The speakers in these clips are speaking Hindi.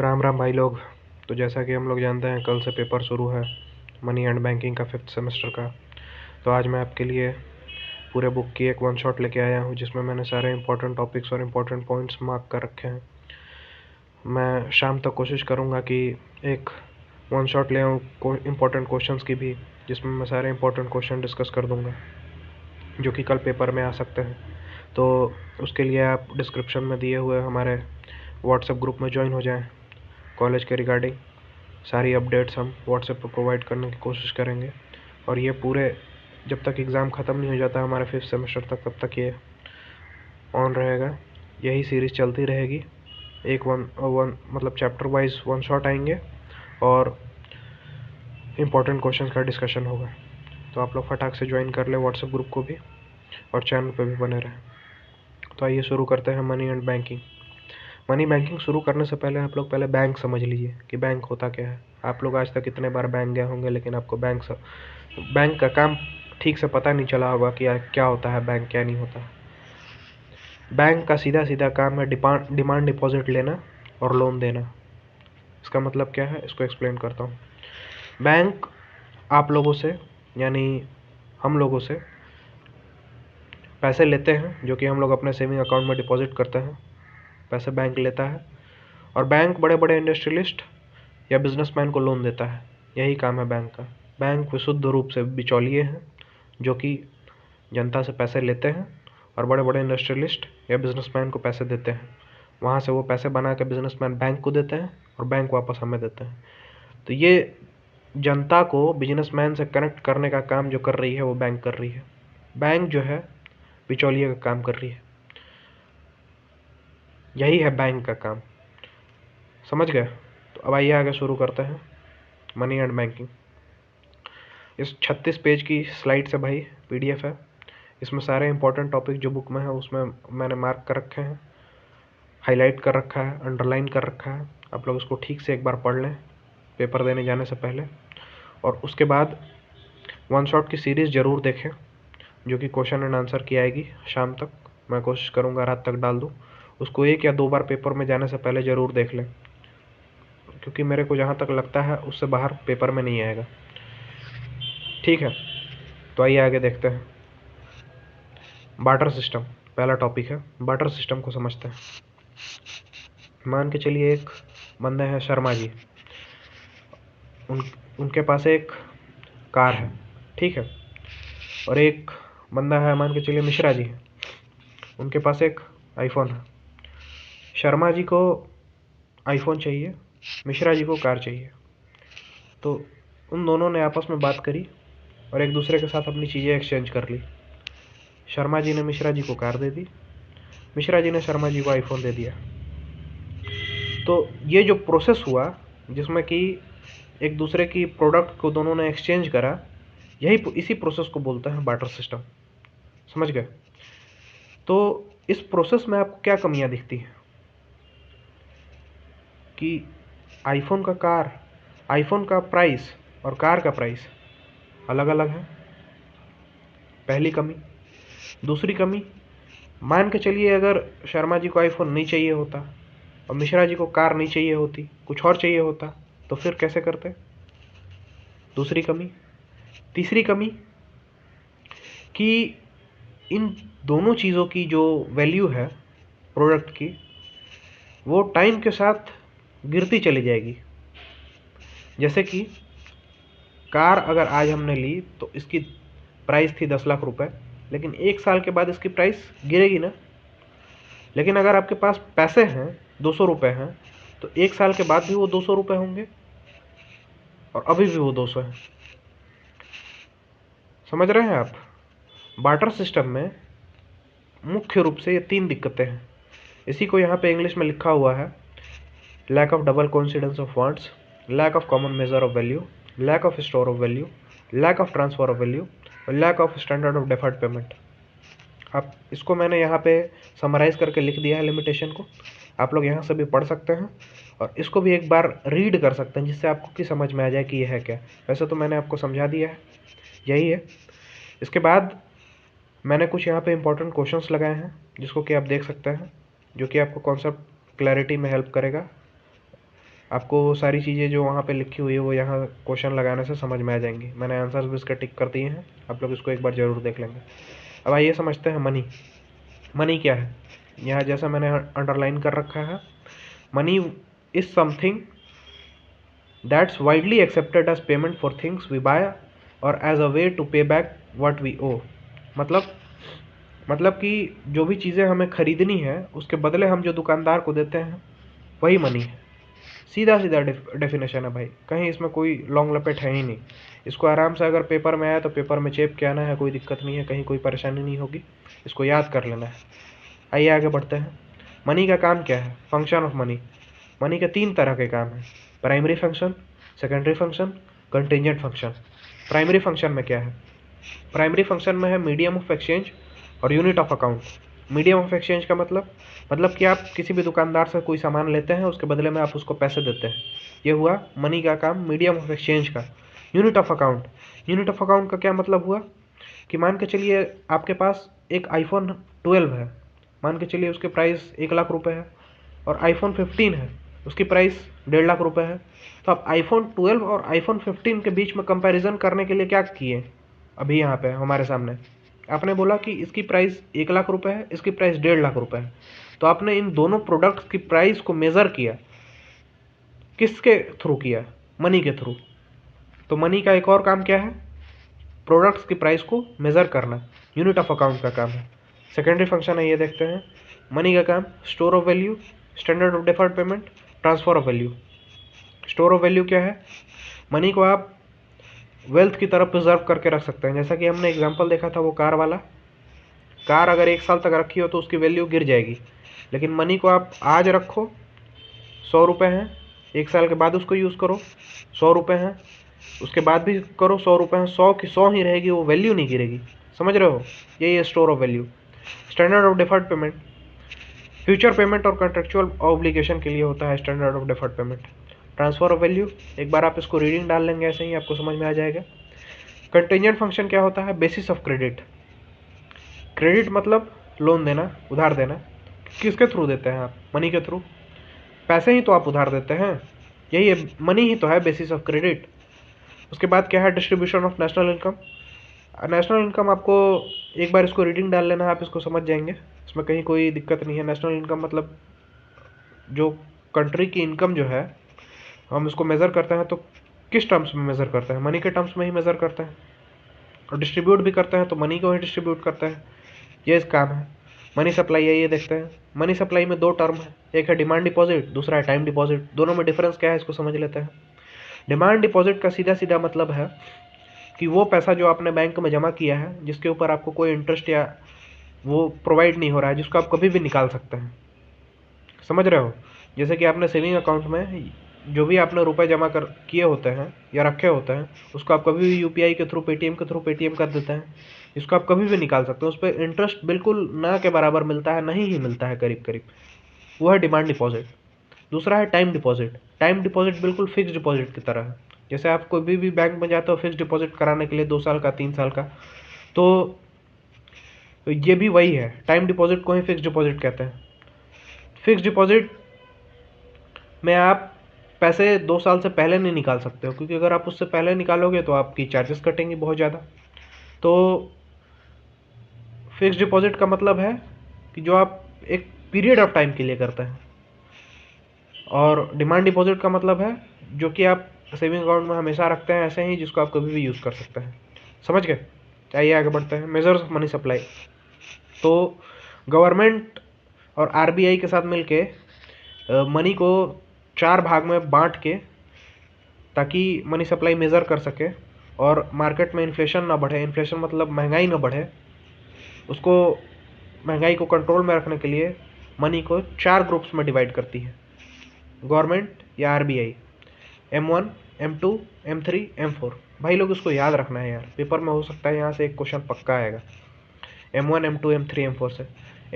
तो राम राम भाई लोग। तो जैसा कि हम लोग जानते हैं कल से पेपर शुरू है मनी एंड बैंकिंग का 5th सेमेस्टर का। तो आज मैं आपके लिए पूरे बुक की एक वन शॉट लेके आया हूँ जिसमें मैंने सारे इंपॉर्टेंट टॉपिक्स और इम्पोर्टेंट पॉइंट्स मार्क कर रखे हैं। मैं शाम तक कोशिश करूँगा कि एक वन शॉट ले आऊँ इम्पोर्टेंट क्वेश्चंस की भी, जिसमें मैं सारे इंपॉर्टेंट क्वेश्चन डिस्कस कर दूँगा जो कि कल पेपर में आ सकते हैं। तो उसके लिए आप डिस्क्रिप्शन में दिए हुए हमारे व्हाट्सएप ग्रुप में ज्वाइन हो जाएं। कॉलेज के रिगार्डिंग सारी अपडेट्स हम व्हाट्सएप पर प्रोवाइड करने की कोशिश करेंगे, और ये पूरे जब तक एग्ज़ाम ख़त्म नहीं हो जाता हमारे 5th सेमेस्टर तक, तब तक ये ऑन रहेगा। यही सीरीज़ चलती रहेगी। एक वन मतलब चैप्टर वाइज वन शॉट आएंगे और इम्पोर्टेंट क्वेश्चंस का डिस्कशन होगा। तो आप लोग फटाक से ज्वाइन कर ले व्हाट्सएप ग्रुप को भी, और चैनल पे भी बने रहें। तो आइए शुरू करते हैं money and banking. Money banking शुरू करने से पहले आप लोग पहले बैंक समझ लीजिए कि बैंक होता क्या है। आप लोग आज तक कितने बार बैंक गए होंगे, लेकिन आपको बैंक का काम ठीक से पता नहीं चला होगा कि क्या होता है बैंक, क्या नहीं होता। बैंक का सीधा सीधा काम है डिमांड डिपॉजिट लेना और लोन देना। इसका मतलब क्या है, इसको एक्सप्लेन करता हूँ। बैंक आप लोगों से यानी हम लोगों से पैसे लेते हैं, जो कि हम लोग अपने सेविंग अकाउंट में डिपॉजिट करते हैं। पैसे बैंक लेता है, और बैंक बड़े बड़े इंडस्ट्रियलिस्ट या बिजनेसमैन को लोन देता है। यही काम है बैंक का। बैंक विशुद्ध रूप से बिचौलिए हैं जो कि जनता से पैसे लेते हैं और बड़े बड़े इंडस्ट्रियलिस्ट या बिजनेसमैन को पैसे देते हैं। वहाँ से वो पैसे बना के बिजनेसमैन बैंक को देते हैं और बैंक वापस हमें देते हैं। तो ये जनता को बिजनेसमैन से कनेक्ट करने का काम जो कर रही है वो बैंक कर रही है। बैंक जो है बिचौलिए का काम कर रही है। यही है बैंक का काम। समझ गए? तो अब आइए आगे शुरू करते हैं मनी एंड बैंकिंग। इस 36 पेज की स्लाइड से भाई PDF है। इसमें सारे इंपॉर्टेंट टॉपिक जो बुक में है उसमें मैंने मार्क कर रखे हैं, हाईलाइट कर रखा है, अंडरलाइन कर रखा है। आप लोग इसको ठीक से एक बार पढ़ लें पेपर देने जाने से पहले, और उसके बाद वन शॉट की सीरीज़ ज़रूर देखें जो कि क्वेश्चन एंड आंसर की आएगी शाम तक। मैं कोशिश करूँगा रात तक डाल दूँ उसको। 1 या 2 बार पेपर में जाने से पहले ज़रूर देख लें, क्योंकि मेरे को जहाँ तक लगता है उससे बाहर पेपर में नहीं आएगा। ठीक है, तो आइए आगे देखते हैं। बार्टर सिस्टम पहला टॉपिक है। बार्टर सिस्टम को समझते हैं। मान के चलिए एक बंदे हैं शर्मा जी, उनके पास एक कार है, ठीक है। और एक बंदा है, मान के चलिए मिश्रा जी है, उनके पास एक आईफोन है। शर्मा जी को आईफोन चाहिए, मिश्रा जी को कार चाहिए। तो उन दोनों ने आपस में बात करी और एक दूसरे के साथ अपनी चीज़ें एक्सचेंज कर ली। शर्मा जी ने मिश्रा जी को कार दे दी, मिश्रा जी ने शर्मा जी को आईफोन दे दिया। तो ये जो प्रोसेस हुआ जिसमें कि एक दूसरे की प्रोडक्ट को दोनों ने एक्सचेंज करा, इसी प्रोसेस को बोलते हैं बार्टर सिस्टम। समझ गए? तो इस प्रोसेस में आपको क्या कमियां दिखती हैं कि आईफोन का प्राइस और कार का प्राइस अलग अलग है, पहली कमी। दूसरी कमी, मान के चलिए अगर शर्मा जी को आईफोन नहीं चाहिए होता और मिश्रा जी को कार नहीं चाहिए होती, कुछ और चाहिए होता, तो फिर कैसे करते? दूसरी कमी। तीसरी कमी कि इन दोनों चीज़ों की जो वैल्यू है प्रोडक्ट की, वो टाइम के साथ गिरती चली जाएगी। जैसे कि कार अगर आज हमने ली तो इसकी प्राइस थी 10 लाख रुपए, लेकिन 1 साल के बाद इसकी प्राइस गिरेगी ना। लेकिन अगर आपके पास पैसे हैं, 200 रुपये हैं, तो 1 साल के बाद भी वो 200 रुपये होंगे और अभी भी वो 200 है। समझ रहे हैं आप? बार्टर सिस्टम में मुख्य रूप से ये 3 दिक्कतें हैं। इसी को यहाँ पे इंग्लिश में लिखा हुआ है, lack of double coincidence of wants, lack of common measure of value, lack of store of value, lack of transfer of value और lack of standard of deferred payment. अब इसको मैंने यहाँ पे समराइज़ करके लिख दिया है लिमिटेशन को। आप लोग यहाँ से भी पढ़ सकते हैं और इसको भी एक बार रीड कर सकते हैं, जिससे आपको की समझ में आ जाए कि यह है क्या। वैसे तो मैंने आपको समझा दिया है, यही है। इसके बाद मैंने कुछ यहाँ पे इंपॉर्टेंट क्वेश्चंस लगाए हैं जिसको कि आप देख सकते हैं, जो कि आपको कॉन्सेप्ट क्लैरिटी में हेल्प करेगा। आपको वो सारी चीज़ें जो वहाँ पे लिखी हुई है वो यहाँ क्वेश्चन लगाने से समझ में आ जाएंगी। मैंने आंसर्स भी इसके टिक कर दिए हैं, आप लोग इसको एक बार ज़रूर देख लेंगे। अब आइए समझते हैं मनी। मनी क्या है? यहाँ जैसा मैंने अंडरलाइन कर रखा है, money is something that's widely accepted as payment for things we buy or as a way to pay back what we owe. मतलब कि जो भी चीज़ें हमें खरीदनी है उसके बदले हम जो दुकानदार को देते हैं वही मनी है। सीधा सीधा डेफिनेशन है भाई, कहीं इसमें कोई लॉन्ग लपेट है ही नहीं। इसको आराम से अगर पेपर में आया तो पेपर में चेप के आना है, कोई दिक्कत नहीं है, कहीं कोई परेशानी नहीं होगी, इसको याद कर लेना है। आइए आगे बढ़ते हैं। मनी का काम क्या है? Function of money. मनी के 3 तरह के काम हैं, primary function, secondary function, contingent function. Primary function में क्या है? प्राइमरी फंक्शन में है मीडियम ऑफ एक्सचेंज और unit of account. Medium of exchange का मतलब कि आप किसी भी दुकानदार से कोई सामान लेते हैं, उसके बदले में आप उसको पैसे देते हैं, ये हुआ मनी का काम, मीडियम ऑफ एक्सचेंज का। Unit of account, unit of account का क्या मतलब हुआ कि मान के चलिए आपके पास एक iPhone 12 है, मान के चलिए उसके प्राइस 1,00,000 रुपये है, और iPhone 15 है, उसकी प्राइस 1,50,000 रुपये है। तो आप iPhone 12 और iPhone 15 के बीच में कंपैरिजन करने के लिए क्या किए? अभी यहाँ पे हमारे सामने आपने बोला कि इसकी प्राइस 1,00,000 रुपये है, इसकी प्राइस 1,50,000 रुपये है। तो आपने इन दोनों प्रोडक्ट्स की प्राइस को मेज़र किया, किसके थ्रू किया? मनी के थ्रू। तो मनी का एक और काम क्या है? प्रोडक्ट्स की प्राइस को मेज़र करना, यूनिट ऑफ अकाउंट का काम है। सेकेंडरी फंक्शन है, ये देखते हैं। मनी का काम store of value, standard of deferred payment, transfer of value. Store of value क्या है? मनी को आप वेल्थ की तरफ प्रिजर्व करके रख सकते हैं। जैसा कि हमने एग्जांपल देखा था वो कार वाला, कार अगर 1 साल तक रखी हो तो उसकी वैल्यू गिर जाएगी, लेकिन मनी को आप आज रखो, 100 रुपये हैं, 1 साल के बाद उसको यूज़ करो, 100 रुपये हैं, उसके बाद भी करो, 100 रुपये हैं, 100 की 100 ही रहेगी, वो वैल्यू नहीं गिरेगी। समझ रहे हो? यही है store of value. Standard of deferred payment, future payment और कॉन्ट्रेक्चुअल ऑब्लिगेशन के लिए होता है standard of deferred payment. Transfer of value, एक बार आप इसको रीडिंग डाल लेंगे ऐसे ही आपको समझ में आ जाएगा। कंटिजेंट फंक्शन क्या होता है? Basis of credit. क्रेडिट मतलब लोन देना, उधार देना। किसके थ्रू देते हैं आप? मनी के थ्रू। पैसे ही तो आप उधार देते हैं, यही है, मनी ही तो है बेसिस ऑफ क्रेडिट। उसके बाद क्या है? Distribution of national income. National income आपको एक बार इसको रीडिंग डाल लेना, आप इसको समझ जाएंगे, इसमें कहीं कोई दिक्कत नहीं है। नेशनल इनकम मतलब जो कंट्री की इनकम जो है हम इसको मेज़र करते हैं तो किस टर्म्स में मेज़र करते हैं? मनी के टर्म्स में ही मेज़र करते हैं। और डिस्ट्रीब्यूट भी करते हैं तो मनी को ही डिस्ट्रीब्यूट करते हैं, ये इस काम है। मनी सप्लाई है, ये देखते हैं। मनी सप्लाई में 2 टर्म है, एक है डिमांड डिपॉजिट, दूसरा है टाइम डिपॉजिट। दोनों में डिफरेंस क्या है इसको समझ लेते हैं। डिमांड डिपॉजिट का सीधा सीधा मतलब है कि वो पैसा जो आपने बैंक में जमा किया है, जिसके ऊपर आपको कोई इंटरेस्ट या वो प्रोवाइड नहीं हो रहा है, जिसको आप कभी भी निकाल सकते हैं। समझ रहे हो? जैसे कि आपने सेविंग अकाउंट में जो भी आपने रुपए जमा कर किए होते हैं या रखे होते हैं, उसको आप कभी भी यूपीआई के थ्रू, पेटीएम के थ्रू पेटीएम कर देते हैं, इसको आप कभी भी निकाल सकते हो। उस पर इंटरेस्ट बिल्कुल ना के बराबर मिलता है, नहीं ही मिलता है करीब करीब, वो है डिमांड डिपॉजिट। दूसरा है टाइम डिपॉजिट। टाइम डिपॉजिट बिल्कुल फिक्स डिपॉजिट की तरह है। जैसे आप कोई भी बैंक में जाते हो फिक्स डिपॉजिट कराने के लिए 2 साल का, 3 साल का, तो ये भी वही है, टाइम डिपॉजिट को ही फिक्स डिपॉजिट कहते हैं। फिक्स डिपॉजिट में आप पैसे 2 साल से पहले नहीं निकाल सकते हो, क्योंकि अगर आप उससे पहले निकालोगे तो आपकी चार्जेस कटेंगी बहुत ज़्यादा। तो फिक्स डिपॉजिट का मतलब है कि जो आप एक पीरियड ऑफ टाइम के लिए करते हैं, और डिमांड डिपॉजिट का मतलब है जो कि आप सेविंग अकाउंट में हमेशा रखते हैं ऐसे ही, जिसको आप कभी भी यूज़ कर सकते हैं। समझ गए? आइए आगे बढ़ते हैं। Measures of money supply. तो गवर्नमेंट और आरबीआई के साथ मिलके मनी को 4 भाग में बांट के, ताकि मनी सप्लाई मेज़र कर सके और मार्केट में इन्फ्लेशन ना बढ़े। इन्फ्लेशन मतलब महंगाई ना बढ़े, उसको महंगाई को कंट्रोल में रखने के लिए मनी को 4 ग्रुप्स में डिवाइड करती है गवर्नमेंट या RBI. M1, M2, M3, M4। भाई लोग इसको याद रखना है यार, पेपर में हो सकता है यहाँ से एक क्वेश्चन पक्का आएगा M1, M2, M3, M4 से।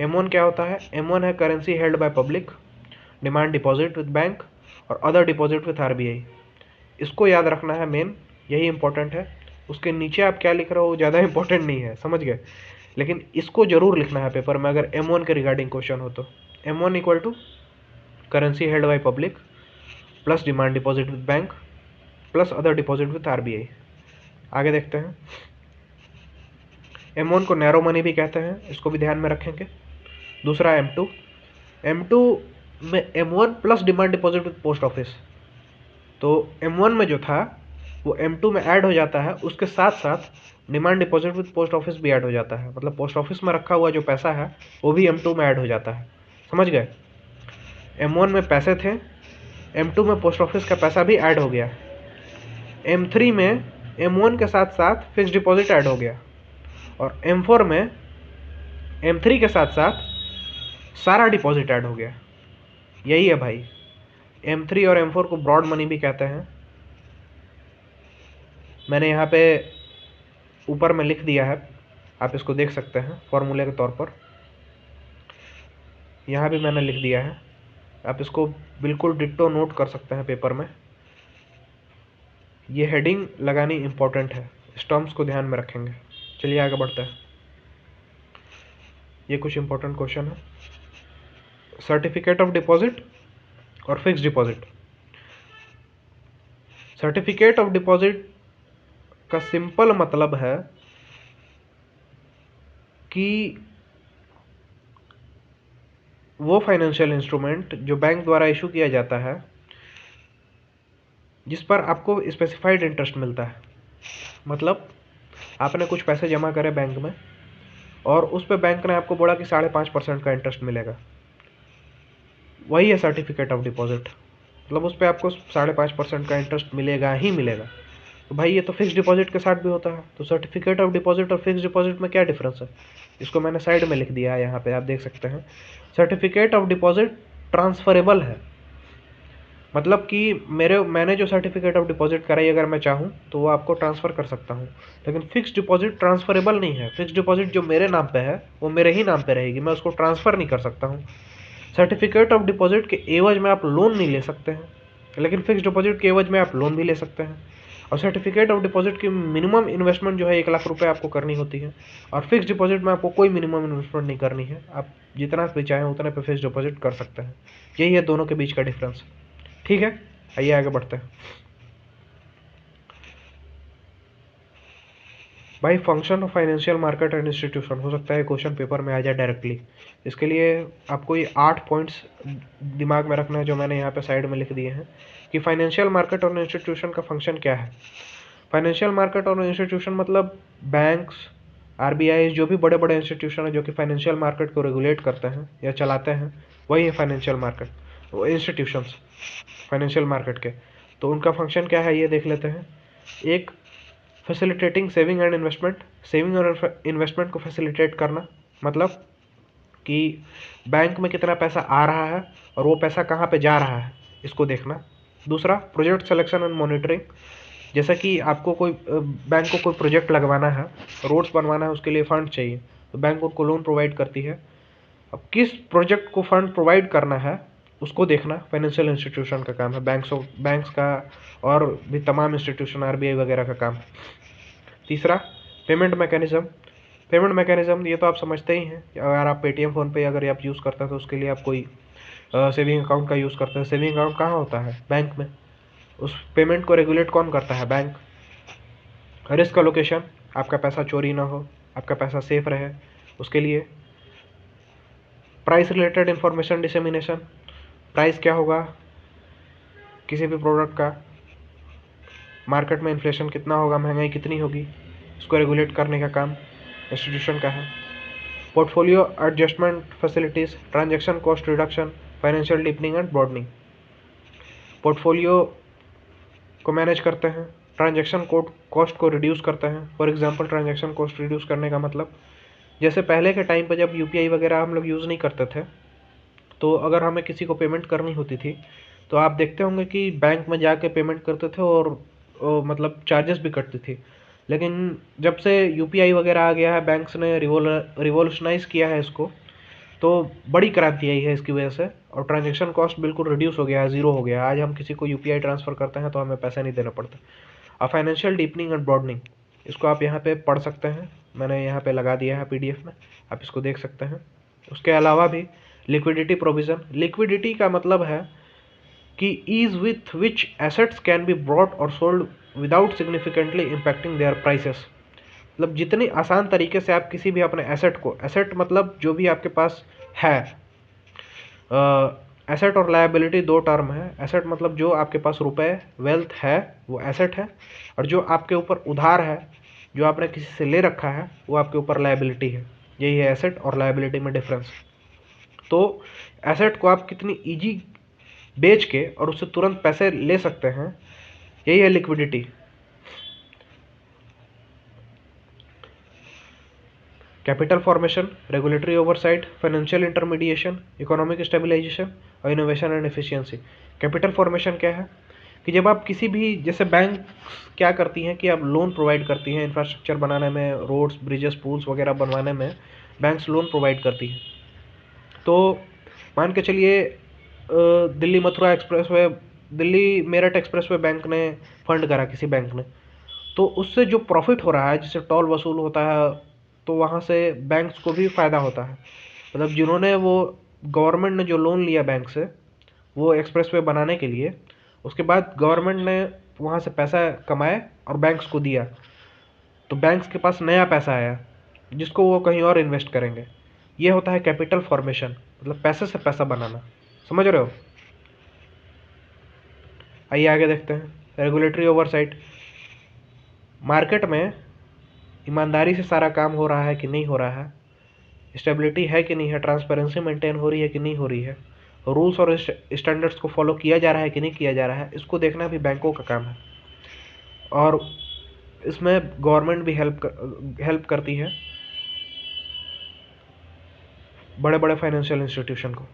M1 क्या होता है? M1 है currency held by public, demand deposit with bank और अदर डिपॉजिट विद आरबीआई। इसको याद रखना है, मेन यही इंपॉर्टेंट है। उसके नीचे आप क्या लिख रहे हो ज़्यादा इंपॉर्टेंट नहीं है, समझ गए? लेकिन इसको जरूर लिखना है पेपर में अगर M1 के रिगार्डिंग क्वेश्चन हो तो। M1 equal to currency held by public, plus demand deposit with bank plus other deposit with RBI. आगे देखते हैं। M1 को नैरो मनी भी कहते हैं, इसको भी ध्यान में रखेंगे। दूसरा M2 में M1 plus demand deposit with post office, तो M1 में जो था वो M2 में ऐड हो जाता है, उसके साथ साथ demand deposit with post office भी ऐड हो जाता है, मतलब पोस्ट ऑफिस में रखा हुआ जो पैसा है वो भी M2 में ऐड हो जाता है। समझ गए? M1 में पैसे थे, M2 में पोस्ट ऑफिस का पैसा भी ऐड हो गया। M3 में M1 के साथ साथ फिक्स डिपॉजिट ऐड हो गया, और M4 में M3 के साथ साथ सारा डिपॉजिट ऐड हो गया। यही है भाई। M3 और M4 को ब्रॉड मनी भी कहते हैं। मैंने यहाँ पे ऊपर में लिख दिया है, आप इसको देख सकते हैं फॉर्मूले के तौर पर। यहाँ भी मैंने लिख दिया है, आप इसको बिल्कुल डिट्टो नोट कर सकते हैं पेपर में। ये हेडिंग लगानी इम्पोर्टेंट है, इस टर्म्स को ध्यान में रखेंगे। चलिए आगे बढ़ते हैं। ये कुछ इम्पोर्टेंट क्वेश्चन है। सर्टिफिकेट ऑफ डिपॉजिट और fix deposit. Certificate of deposit का सिंपल मतलब है कि वो फाइनेंशियल इंस्ट्रूमेंट जो बैंक द्वारा इशू किया जाता है जिस पर आपको स्पेसिफाइड इंटरेस्ट मिलता है। मतलब आपने कुछ पैसे जमा करे बैंक में और उस पर बैंक ने आपको बोला कि 5.5% का इंटरेस्ट मिलेगा, वही है सर्टिफिकेट ऑफ डिपॉजिट। मतलब उस पर आपको 5.5% का इंटरेस्ट मिलेगा ही मिलेगा। तो भाई ये तो फिक्स डिपॉजिट के साथ भी होता है, तो सर्टिफिकेट ऑफ डिपॉजिट और फिक्स डिपॉजिट में क्या डिफरेंस है? इसको मैंने साइड में लिख दिया है, यहाँ पे आप देख सकते हैं। सर्टिफिकेट ऑफ डिपॉजिट ट्रांसफरेबल है, मतलब कि मैंने जो सर्टिफिकेट ऑफ डिपॉजिट कराई अगर मैं चाहूँ तो वो आपको ट्रांसफ़र कर सकता हूँ, लेकिन फिक्स डिपॉजिट ट्रांसफरेबल नहीं है। फिक्स डिपॉजिट जो मेरे नाम पे है वो मेरे ही नाम पे रहेगी, मैं उसको ट्रांसफ़र नहीं कर सकता हूँ। सर्टिफिकेट ऑफ डिपॉजिट के एवज में आप लोन नहीं ले सकते हैं, लेकिन फिक्स डिपॉजिट के एवज में आप लोन भी ले सकते हैं। और सर्टिफिकेट ऑफ डिपॉजिट की मिनिमम इन्वेस्टमेंट जो है 1 लाख रुपए आपको करनी होती है, और फिक्स डिपॉजिट में आपको कोई मिनिमम इन्वेस्टमेंट नहीं करनी है, आप जितना भी चाहें उतने पे फिक्स डिपॉजिट कर सकते हैं। यही है दोनों के बीच का डिफरेंस। ठीक है, आइए आगे बढ़ते हैं। भाई function of financial market and institution, हो सकता है क्वेश्चन पेपर में आ जाए डायरेक्टली। इसके लिए आपको ये 8 पॉइंट्स दिमाग में रखना है जो मैंने यहाँ पे साइड में लिख दिए हैं कि फाइनेंशियल मार्केट और इंस्टीट्यूशन का फंक्शन क्या है। फाइनेंशियल मार्केट और इंस्टीट्यूशन मतलब बैंक्स, आरबीआई, जो भी बड़े बड़े इंस्टीट्यूशन है जो कि फाइनेंशियल मार्केट को रेगुलेट करते हैं या चलाते हैं, वही है फाइनेंशियल मार्केट, वो इंस्टीट्यूशंस फाइनेंशियल मार्केट के। तो उनका फंक्शन क्या है ये देख लेते हैं। एक, facilitating saving and investment, saving और इन्वेस्टमेंट को फैसिलिटेट करना, मतलब कि बैंक में कितना पैसा आ रहा है और वो पैसा कहाँ पे जा रहा है, इसको देखना। दूसरा, प्रोजेक्ट सिलेक्शन एंड मॉनिटरिंग, जैसा कि आपको कोई बैंक को कोई प्रोजेक्ट लगवाना है, रोड्स बनवाना है, उसके लिए फंड चाहिए, तो बैंक उनको लोन प्रोवाइड करती है। अब किस प्रोजेक्ट को फंड प्रोवाइड करना है उसको देखना फाइनेंशियल इंस्टीट्यूशन का काम है, बैंक्स का और भी तमाम इंस्टीट्यूशन, आरबीआई वगैरह का काम है। तीसरा, पेमेंट मैकेनिज्म। पेमेंट मैकेनिज्म ये तो आप समझते ही हैं, अगर आप पेटीएम फ़ोन पे अगर आप यूज़ करते हैं तो उसके लिए आप कोई सेविंग अकाउंट का यूज़ करते हैं। सेविंग अकाउंट कहाँ होता है? बैंक में। उस पेमेंट को रेगुलेट कौन करता है? बैंक। रिस्क एलोकेशन, आपका पैसा चोरी ना हो, आपका पैसा सेफ रहे, उसके लिए। Price related information dissemination, price क्या होगा किसी भी प्रोडक्ट का, मार्केट में इन्फ्लेशन कितना होगा, महंगाई कितनी होगी, इसको रेगुलेट करने का काम इंस्टीट्यूशन का है। Portfolio adjustment facilities, transaction cost reduction, financial deepening and broadening. Portfolio को मैनेज करते हैं, ट्रांजैक्शन कॉस्ट को रिड्यूस करते हैं। For example, transaction cost reduce करने का मतलब, जैसे पहले के टाइम पर जब यूपीआई वगैरह हम लोग यूज़ नहीं करते थे, तो अगर हमें किसी को पेमेंट करनी होती थी तो आप देखते होंगे कि बैंक में जाके पेमेंट करते थे और मतलब चार्जेस भी कटती थी। लेकिन जब से यूपीआई वगैरह आ गया है, बैंक्स ने रिवॉल्यूशनाइज़ किया है इसको, तो बड़ी क्रांति आई है इसकी वजह से, और ट्रांजैक्शन कॉस्ट बिल्कुल रिड्यूस हो गया है, ज़ीरो हो गया है। आज हम किसी को यूपीआई ट्रांसफ़र करते हैं तो हमें पैसा नहीं देना पड़ता। अब फाइनेंशियल डीपनिंग एंड ब्रॉडनिंग, इसको आप यहाँ पे पढ़ सकते हैं, मैंने यहाँ पे लगा दिया है पीडीएफ में, आप इसको देख सकते हैं। उसके अलावा भी लिक्विडिटी प्रोविज़न, लिक्विडिटी का मतलब है कि ease with which assets can be brought और sold without significantly impacting their prices. मतलब जितनी आसान तरीके से आप किसी भी अपने एसेट को, एसेट मतलब जो भी आपके पास है, एसेट और लायबिलिटी दो टर्म है। एसेट मतलब जो आपके पास रुपए वेल्थ है वो एसेट है, और जो आपके ऊपर उधार है, जो आपने किसी से ले रखा है, वो आपके ऊपर लायबिलिटी है। यही है एसेट और लायबिलिटी में डिफरेंस। तो एसेट को आप कितनी इजी बेच के और उससे तुरंत पैसे ले सकते हैं, यही है liquidity. Capital formation, regulatory oversight, financial intermediation, economic stabilisation और innovation and efficiency. Capital formation क्या है कि जब आप किसी भी, जैसे बैंक क्या करती हैं कि आप लोन प्रोवाइड करती हैं इंफ्रास्ट्रक्चर बनाने में, रोड्स, ब्रिजेस, पुल्स वगैरह बनवाने में बैंक्स लोन प्रोवाइड करती हैं। तो मान के चलिए Delhi Mathura express way, Delhi Meerut express way bank ने फंड करा किसी बैंक ने, तो उससे जो प्रॉफिट हो रहा है, जिससे टोल वसूल होता है, तो वहाँ से बैंक्स को भी फ़ायदा होता है। मतलब जिन्होंने वो, गवर्नमेंट ने जो लोन लिया बैंक से वो एक्सप्रेसवे बनाने के लिए, उसके बाद गवर्नमेंट ने वहाँ से पैसा कमाए और बैंक्स को दिया, तो बैंक्स के पास नया पैसा आया जिसको वो कहीं और इन्वेस्ट करेंगे। ये होता है कैपिटल फॉर्मेशन, मतलब पैसे से पैसा बनाना। समझ रहे हो? आइए आगे देखते हैं। रेगुलेटरी ओवरसाइट, मार्केट में ईमानदारी से सारा काम हो रहा है कि नहीं हो रहा है, स्टेबिलिटी है कि नहीं है, ट्रांसपेरेंसी मेंटेन हो रही है कि नहीं हो रही है, रूल्स और स्टैंडर्ड्स को फॉलो किया जा रहा है कि नहीं किया जा रहा है, इसको देखना भी बैंकों का काम है। और इसमें गवर्नमेंट भी हेल्प करती है बड़े बड़े फाइनेंशियल इंस्टीट्यूशन को।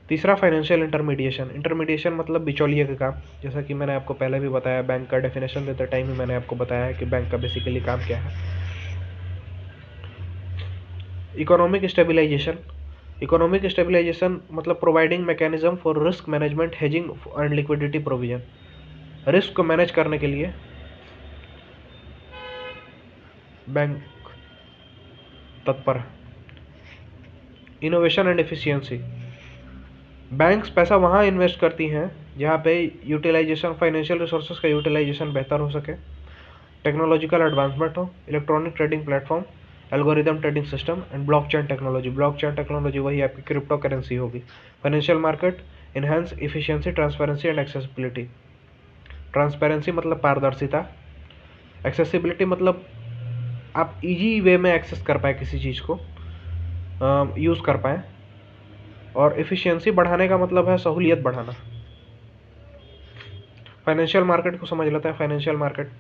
तीसरा, फाइनेंशियल इंटरमीडिएशन। इंटरमीडिएशन मतलब बिचौलिए का काम। जैसा कि मैंने आपको पहले भी बताया, बैंक का डेफिनेशन देते टाइम ही मैंने आपको बताया है कि बैंक का बेसिकली काम क्या है। Economic stabilisation. इकोनॉमिक स्टेबलाइजेशन मतलब providing mechanism for risk management, hedging and liquidity provision. Risk को मैनेज करने के लिए बैंक तत्पर है। इनोवेशन एंड एफिशिएंसी, बैंक्स पैसा वहाँ इन्वेस्ट करती हैं जहाँ पे यूटिलाइजेशन, फाइनेंशियल रिसोर्सेज का यूटिलाइजेशन बेहतर हो सके, टेक्नोलॉजिकल एडवांसमेंट हो, electronic trading platform, algorithm trading system and blockchain technology. Blockchain technology वही आपकी क्रिप्टो करेंसी होगी। Financial market, enhance efficiency, transparency and accessibility. Transparency मतलब पारदर्शिता, एक्सेसिबिलिटी मतलब आप इजी वे में एक्सेस कर पाए किसी चीज़ को, यूज़ कर पाए, और एफिशिएंसी बढ़ाने का मतलब है सहूलियत बढ़ाना। फाइनेंशियल मार्केट को समझ लेते हैं। फाइनेंशियल मार्केट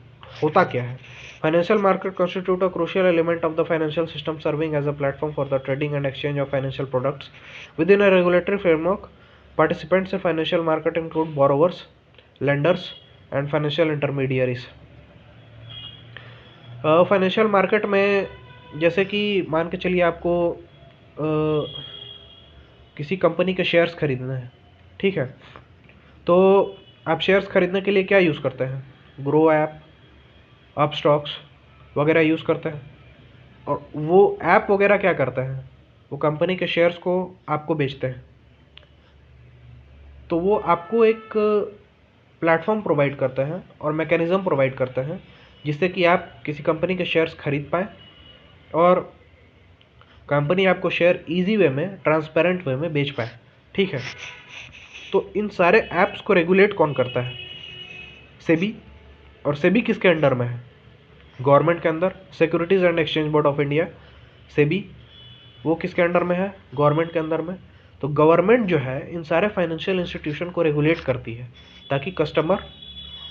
होता क्या है? Financial market constitute a crucial element of the financial system, serving as a platform for the trading and exchange of financial products within a regulatory framework. Participants in financial market include borrowers, lenders and financial intermediaries. Financial market में जैसे कि मान के चलिए आपको किसी कंपनी के शेयर्स खरीदना है, ठीक है? तो आप शेयर्स खरीदने के लिए क्या यूज़ करते हैं? ग्रो ऐप, अपस्टॉक्स वगैरह यूज़ करते हैं। और वो ऐप वगैरह क्या करते हैं? वो कंपनी के शेयर्स को आपको बेचते हैं। तो वो आपको एक प्लेटफॉर्म प्रोवाइड करते हैं और मैकेनिज़्म प्रोवाइड करते हैं जिससे कि आप किसी कंपनी के शेयर्स खरीद पाएँ और कंपनी आपको शेयर इजी वे में, ट्रांसपेरेंट वे में बेच पाए, ठीक है? तो इन सारे ऐप्स को रेगुलेट कौन करता है? सेबी। और सेबी किसके अंडर में है? गवर्नमेंट के अंदर। Securities and exchange board of India, SEBI, वो किसके अंडर में है? गवर्नमेंट के अंदर में। तो गवर्नमेंट जो है इन सारे फाइनेंशियल इंस्टीट्यूशन को रेगुलेट करती है ताकि कस्टमर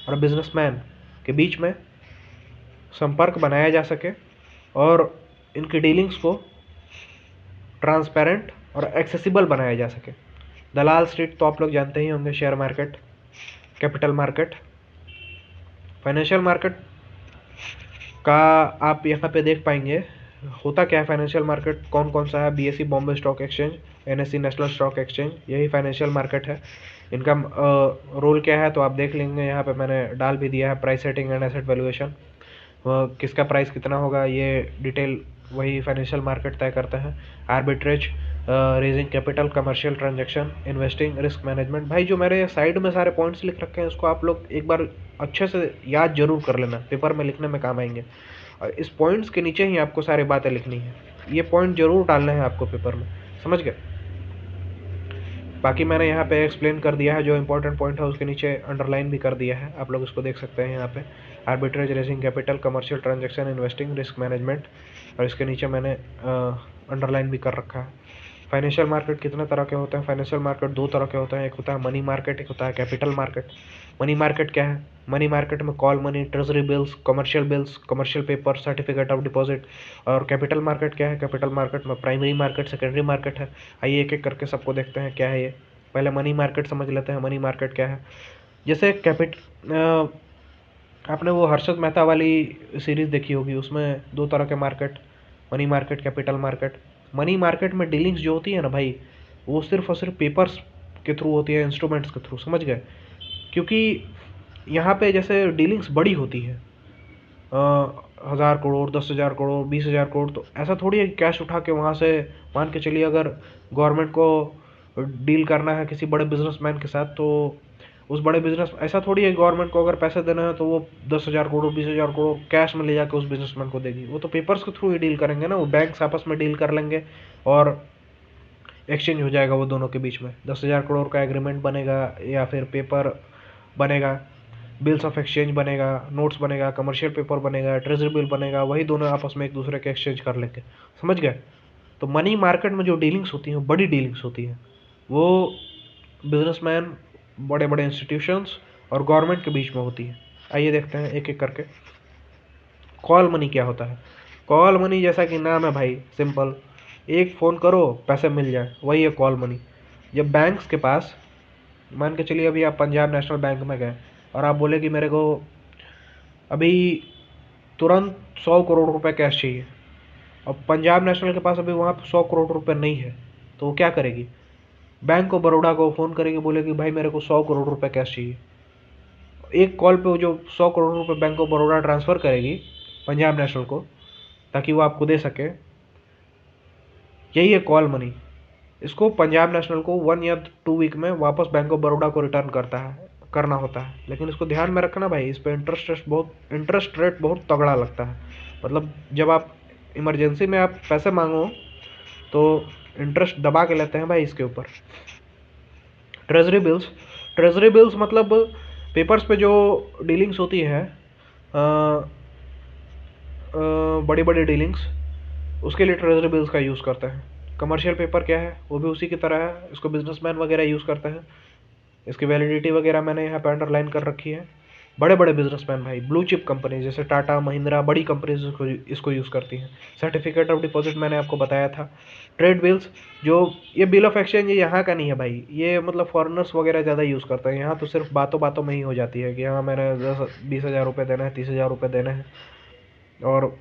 और बिजनेसमैन के बीच में संपर्क बनाया जा सके और इनकी डीलिंग्स को ट्रांसपेरेंट और एक्सेसिबल बनाया जा सके। दलाल स्ट्रीट तो आप लोग जानते ही होंगे, share market, capital market. Financial market का आप यहाँ पे देख पाएंगे होता क्या है। फाइनेंशियल मार्केट कौन कौन सा है? BSE Bombay stock exchange, NSE national stock exchange, यही फाइनेंशियल मार्केट है। इनका रोल क्या है तो आप देख लेंगे, यहाँ पे मैंने डाल भी दिया है। Price setting and asset valuation, किसका प्राइस कितना होगा ये डिटेल वही फाइनेंशियल मार्केट तय करते हैं। Arbitrage, raising capital, commercial transaction, investing, risk management. भाई जो मेरे साइड में सारे पॉइंट्स लिख रखे हैं उसको आप लोग एक बार अच्छे से याद जरूर कर लेना, पेपर में लिखने में काम आएंगे। और इस पॉइंट्स के नीचे ही आपको सारी बातें लिखनी है, ये पॉइंट जरूर डालने हैं आपको पेपर में, समझ गए। बाकी मैंने यहाँ पे एक्सप्लेन कर दिया है, जो इंपॉर्टेंट पॉइंट है उसके नीचे अंडरलाइन भी कर दिया है, आप लोग इसको देख सकते हैं यहाँ पे। Arbitrage, raising capital, commercial transaction, investing, risk management, और इसके नीचे मैंने अंडरलाइन भी कर रखा है। फाइनेंशियल मार्केट कितने तरह के होते हैं? फाइनेंशियल मार्केट दो तरह के होते हैं, एक होता है मनी मार्केट, एक होता है कैपिटल मार्केट। मनी मार्केट क्या है? मनी मार्केट में call money, treasury bills, commercial paper, certificate of deposit. और कैपिटल मार्केट क्या है? कैपिटल मार्केट में प्राइमरी मार्केट, सेकेंडरी मार्केट है। आइए एक एक करके सबको देखते हैं क्या है ये। पहले मनी मार्केट समझ लेते हैं, मनी मार्केट क्या है। जैसे आपने वो हर्षद मेहता वाली सीरीज देखी होगी, उसमें दो तरह के market, money market, capital market. Money market में डीलिंग्स जो होती है ना भाई, वो सिर्फ और सिर्फ पेपर्स के थ्रू होती है, इंस्ट्रूमेंट्स के थ्रू, समझ गए। क्योंकि यहाँ पे जैसे डीलिंग्स बड़ी होती है, 1000 करोड़, 10,000 करोड़, 20,000 करोड़, तो ऐसा थोड़ी है कैश उठा के वहाँ से, मान के चलिए अगर गवर्नमेंट को डील करना है किसी बड़े बिजनेसमैन के साथ, तो उस बड़े बिजनेस, ऐसा थोड़ी है गवर्नमेंट को अगर पैसे देना है तो वो 10,000 करोड़, 20,000 करोड़ कैश में ले जाके उस बिजनेसमैन को देगी। वो तो पेपर्स के थ्रू ही डील करेंगे ना, वो बैंक्स आपस में डील कर लेंगे और एक्सचेंज हो जाएगा वो दोनों के बीच में। 10,000 करोड़ का एग्रीमेंट बनेगा या फिर पेपर बनेगा, बिल्स ऑफ एक्सचेंज बनेगा, नोट्स बनेगा, कमर्शियल पेपर बनेगा, ट्रेजरी बिल बनेगा, वही दोनों आपस में एक दूसरे के एक्सचेंज कर लेंगे, समझ गए। तो मनी मार्केट में जो डीलिंग्स होती हैं, बड़ी डीलिंग्स होती हैं, वो बिजनेसमैन, बड़े बड़े इंस्टीट्यूशंस और गवर्नमेंट के बीच में होती है। आइए देखते हैं एक एक करके। कॉल मनी क्या होता है? कॉल मनी जैसा कि नाम है भाई, सिंपल, एक फ़ोन करो पैसे मिल जाए, वही है कॉल मनी। जब बैंक्स के पास, मान के चलिए अभी आप पंजाब नेशनल बैंक में गए और आप बोले कि मेरे को अभी तुरंत 100 करोड़ रुपए कैश चाहिए, और पंजाब नेशनल के पास अभी वहाँ पे 100 करोड़ रुपए नहीं है, तो वो क्या करेगी? बैंक ऑफ बड़ौदा को फ़ोन करेगी, बोलेगी भाई मेरे को 100 करोड़ रुपए कैश चाहिए। एक कॉल पे वो जो 100 करोड़ रुपए बैंक ऑफ बड़ौदा ट्रांसफ़र करेगी पंजाब नेशनल को, ताकि वो आपको दे सके, यही है कॉल मनी। इसको पंजाब नेशनल को 1 या 2 वीक में वापस बैंक ऑफ बड़ौदा को रिटर्न करना होता है। लेकिन इसको ध्यान में रखना भाई, इस पे इंटरेस्ट रेट बहुत तगड़ा लगता है। मतलब जब आप इमरजेंसी में आप पैसे मांगो तो इंटरेस्ट दबा के लेते हैं भाई इसके ऊपर। ट्रेजरी बिल्स मतलब पेपर्स पे जो डीलिंग्स होती है, बड़ी बड़ी डीलिंग्स, उसके लिए ट्रेजरी बिल्स का यूज़ करते हैं। कमर्शियल पेपर क्या है? वो भी उसी की तरह है, इसको बिजनेसमैन वगैरह यूज़ करते हैं। इसकी वैलिडिटी वगैरह मैंने यहाँ पे अंडरलाइन कर रखी है। बड़े बड़े बिजनेसमैन भाई, ब्लू चिप कंपनी जैसे टाटा, महिंद्रा, बड़ी कंपनीज इसको यूज़ करती हैं। सर्टिफिकेट ऑफ डिपॉजिट मैंने आपको बताया था। ट्रेड बिल्स, जो ये बिल ऑफ एक्सचेंज ये यहाँ का नहीं है भाई, ये मतलब फॉरेनर्स वगैरह ज़्यादा यूज़ करते हैं। यहाँ तो सिर्फ बातों बातों में ही हो जाती है कि हाँ मैंने 10-20 हज़ार रुपये देना है, 30,000 रुपये देने हैं, और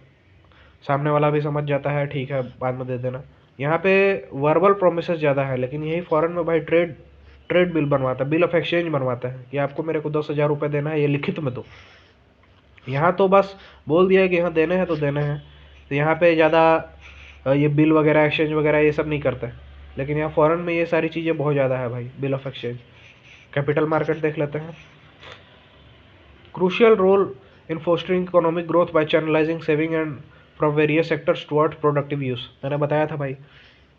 सामने वाला भी समझ जाता है ठीक है बाद में दे देना। यहाँ पे वर्बल प्रोमिसेस ज़्यादा है, लेकिन यही फॉरेन में भाई ट्रेड बिल बनवाता है, बिल ऑफ एक्सचेंज बनवाता है कि आपको मेरे को 10,000 रुपये देना है, ये लिखित में दो। यहाँ तो बस बोल दिया है कि हाँ देने हैं तो देने हैं, तो यहाँ पे ज़्यादा ये बिल वगैरह, एक्सचेंज वगैरह ये सब नहीं करते। लेकिन यहाँ फॉरेन में ये सारी चीज़ें बहुत ज़्यादा है भाई, bill of exchange. Capital market देख लेते हैं। Crucial role in fostering economic growth by channelising saving and from various sectors towards productive use. मैंने बताया था भाई।